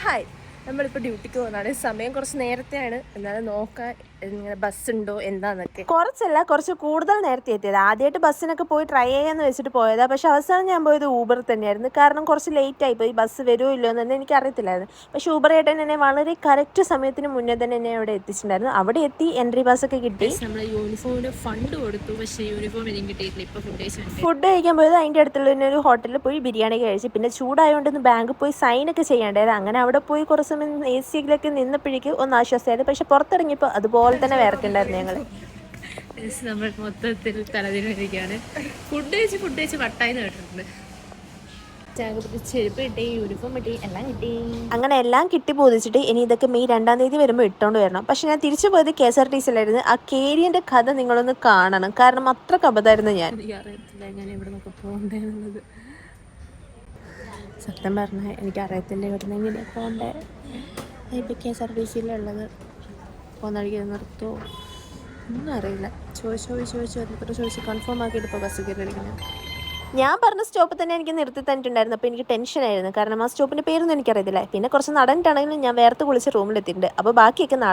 Hi, നമ്മളിപ്പോൾ ഡ്യൂട്ടിക്ക് പോകുന്നതാണ്. സമയം കുറച്ച് നേരത്തെയാണ്, എന്നാലും നോക്കാൻ ഇങ്ങനെ ബസ് ഉണ്ടോ എന്താന്നൊക്കെ. കുറച്ച് കൂടുതൽ നേരത്തെ എത്തിയത്. ആദ്യമായിട്ട് ബസ്സിനൊക്കെ പോയി ട്രൈ ചെയ്യാന്ന് വെച്ചിട്ട് പോയതാണ്. പക്ഷെ അവസാനം ഞാൻ പോയത് ഊബർ തന്നെയായിരുന്നു. കാരണം കുറച്ച് ലേറ്റ് ആയിപ്പോയി, ബസ് വരുമോ ഇല്ലയോ എന്നൊന്നും എനിക്ക് അറിയത്തില്ലായിരുന്നു. പക്ഷെ ഊബർ ഏട്ടൻ എന്നെ വളരെ കറക്റ്റ് സമയത്തിന് മുന്നേ തന്നെ എന്നെ അവിടെ എത്തിച്ചിട്ടുണ്ടായിരുന്നു. അവിടെ എത്തി എൻട്രി പാസ്സൊക്കെ കിട്ടി. നമ്മൾ യൂണിഫോമിന് ഫണ്ട് കൊടുത്തു, പക്ഷേ യൂണിഫോം എനിക്ക് കിട്ടിയിട്ടില്ല. ഇപ്പോൾ ഫുഡ് കഴിക്കാൻ പോയത് അതിൻ്റെ അടുത്തുള്ള ഒരു ഹോട്ടലിൽ പോയി ബിരിയാണി കഴിച്ചു. പിന്നെ ചൂടായതുകൊണ്ട് ബാങ്കിൽ പോയി സൈനൊക്കെ ചെയ്യേണ്ടായത്. അങ്ങനെ അവിടെ പോയി കുറച്ച് സമയം AC-യിലൊക്കെ നിന്നപ്പോഴേക്ക് ഒന്ന് ആശ്വാസമായത്. പക്ഷെ പുറത്തിറങ്ങിയപ്പോൾ അതുപോലെ തന്നെ വേർക്കുണ്ടായിരുന്നു ഞങ്ങൾ. നമ്മൾ മൊത്തത്തിൽ തലതിരിക്കുകയാണ്. ഫുഡ് കഴിച്ച് വട്ടായി കേട്ടിട്ടുണ്ട്. ചെരുപ്പ് കിട്ടി, യൂണിഫോം കിട്ടി, എല്ലാം കിട്ടി. അങ്ങനെ എല്ലാം കിട്ടി ബോധിച്ചിട്ട് ഇനി ഇതൊക്കെ മെയ് 2-ാം തീയതി വരുമ്പോൾ ഇട്ടുകൊണ്ട് വരണം. പക്ഷെ ഞാൻ തിരിച്ചു പോയത് KSRTC-യിലായിരുന്നു. ആ കേരിയൻ്റെ കഥ നിങ്ങളൊന്ന് കാണണം, കാരണം അത്ര കപതായിരുന്നു ഞാൻ. എനിക്കറിയത്തില്ല ഞാൻ എവിടെ നിന്നൊക്കെ പോകണ്ടേന്നുള്ളത്. സത്യം പറഞ്ഞാൽ എനിക്കറിയത്തില്ല ഇവിടെ നിന്ന് എങ്ങനെ പോകണ്ടേ. ഇപ്പോൾ KSRTC-യിലുള്ളത് പോകുന്ന വഴിക്ക് നിർത്തുമോ ഒന്നും അറിയില്ല. ചോദിച്ച് കൺഫേം ആക്കിയിട്ട് ഇപ്പോൾ ബസ് കയറിയിരിക്കുന്നത്. ഞാൻ പറഞ്ഞ സ്റ്റോപ്പ് തന്നെ എനിക്ക് നിർത്തി തന്നിട്ടുണ്ടായിരുന്നു. അപ്പോൾ എനിക്ക് ടെൻഷനായിരുന്നു, കാരണം ആ സ്റ്റോപ്പിൻ്റെ പേരൊന്നും എനിക്കറിയത്തില്ല. പിന്നെ കുറച്ച് നടന്നിട്ടാണെങ്കിലും ഞാൻ വേർത്ത് കുളിച്ച് റൂമിലെത്തിയിട്ടുണ്ട്. അപ്പോൾ ബാക്കിയൊക്കെ നാളെ.